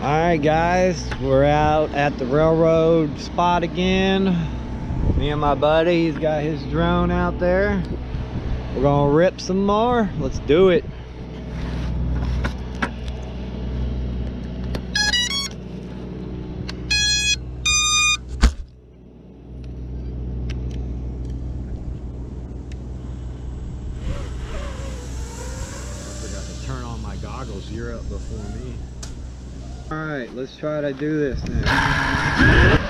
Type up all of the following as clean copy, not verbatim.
Alright guys, we're out at the railroad spot again. Me and my buddy, he's got his drone out there. We're gonna rip some more. Let's do it. I forgot to turn on my goggles. You're up before me. Alright, let's try to do this now.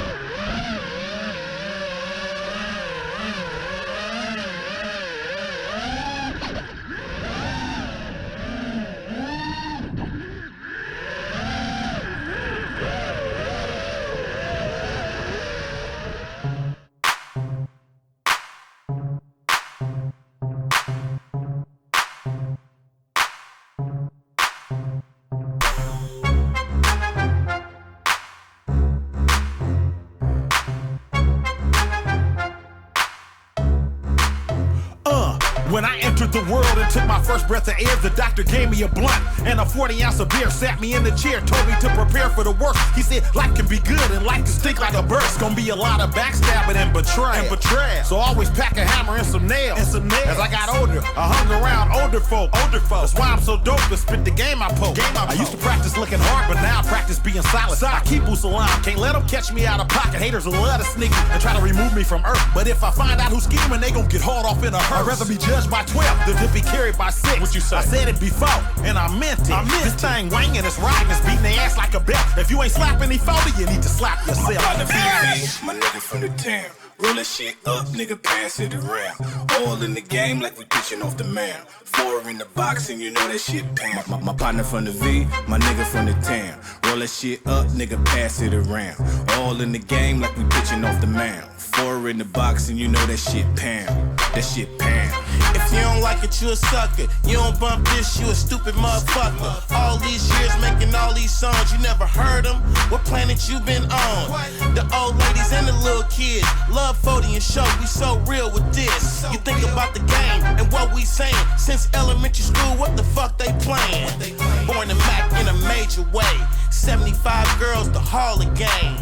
When I entered the world and took my first breath of air, the doctor gave me a blunt and a 40-ounce of beer, sat me in the chair, told me to prepare for the worst. He said life can be good and life can stink like a burst. Gonna be a lot of backstabbing and betrayal. So always pack a hammer and some nails. As I got older, I hung around older folk. That's why I'm so dope to spit the game I poke. I used to practice looking hard, but now I practice being solid. I keep Usalam, can't let them catch me out of pocket. Haters will love to sneak me and try to remove me from earth. But if I find out who's scheming, they gon' get hauled off in a hearse. I'd rather be judged by 12 than to be carried by 6. What you say? I said it before, and I meant it. This thing wanging, it's riding, it's beating their ass like a belt. If you ain't slapping any 40, you need to slap yourself. My nigga from the town. Roll that shit up, nigga, pass it around. All in the game like we pitching off the mound. 4 in the box and you know that shit pound. My partner from the V, my nigga from the town. Roll that shit up, nigga, pass it around. All in the game like we pitching off the mound. 4 in the box and you know that shit pound. That shit pound. If you don't like it, you a sucker. You don't bump this, you a stupid motherfucker. All these years making all these songs, you never heard them? What planet you been on? The old ladies and the little kids love 40 and show, we so real with this. You think about the game and what we saying. Since elementary school, what the fuck they playing? Born to Mac in a major way. 75 girls, the Hall of Game.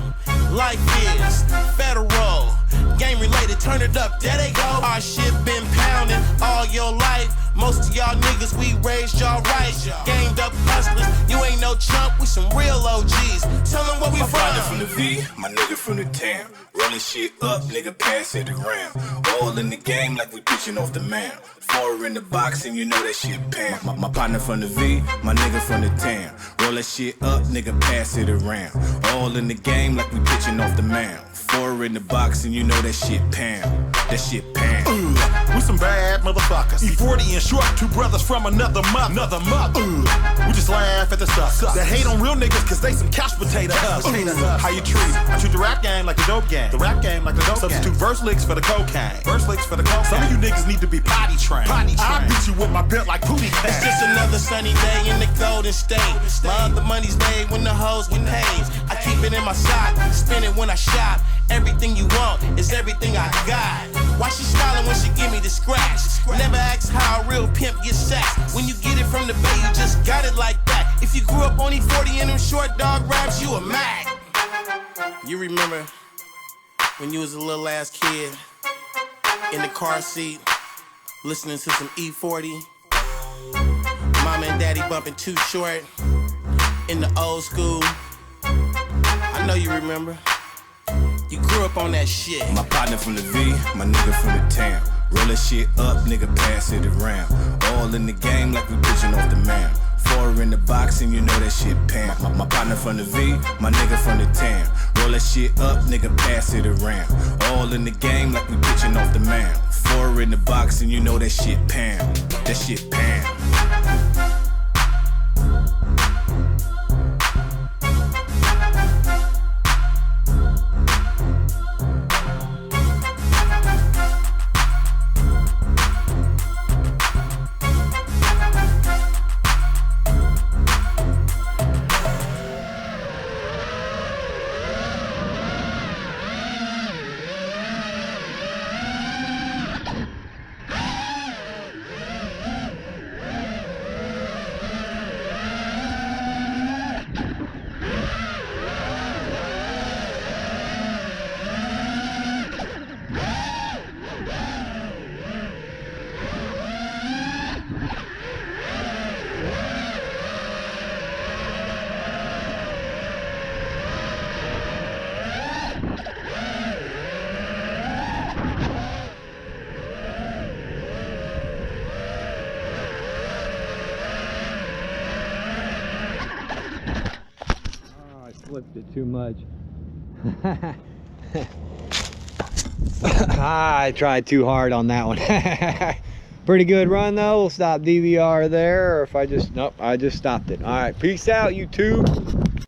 Life is federal, game related, turn it up, there they go. Our shit been pounding all your life. Most of y'all niggas, we raised y'all right. Gamed up hustlers, you ain't no chump, we some real OGs. Tell them where we My from. partner from the V, my nigga from the town. Rollin' shit up, nigga, pass it around. All in the game like we pitching off the mound. 4 in the box and you know that shit pound. My partner from the V, my nigga from the town. Roll that shit up, nigga, pass it around. All in the game like we pitching off the mound. 4 in the box and you know that shit pound. That shit pound. We some bad motherfuckers. E40 and short, 2 brothers from another mother. We just laugh at the suckers that hate on real niggas cause they some couch potato hustlers. How you treat it? I treat the rap game like the dope game. The rap game like the dope Substitute game. Verse licks for the cocaine. Some of you niggas need to be potty trained. I beat you with my belt like Pootie Tang. It's just another sunny day in the Golden State. My other money's made when the hoes get paid. I keep it in my sock, spin it when I shop. Everything you want is everything I got. Why she smiling when she give me the scratch? Never ask how a real pimp gets sacked. When you get it from the bay, you just got it like that. If you grew up on E40 and them short dog raps, you a Mac. You remember when you was a little ass kid in the car seat listening to some E40? Mama and daddy bumping Too Short in the old school. I know you remember. You grew up on that shit. My partner from the V, my nigga from the town. Roll that shit up, nigga, pass it around. All in the game like we pitching off the mound. 4 in the box and you know that shit pound. My partner from the V, my nigga from the town. Roll that shit up, nigga, pass it around. All in the game like we pitching off the mound. 4 in the box and you know that shit pound. That shit pound. flipped it too much. I tried too hard on that one. Pretty good run though. We'll stop DVR there, or if I just, nope, I just stopped it. All right, peace out, YouTube.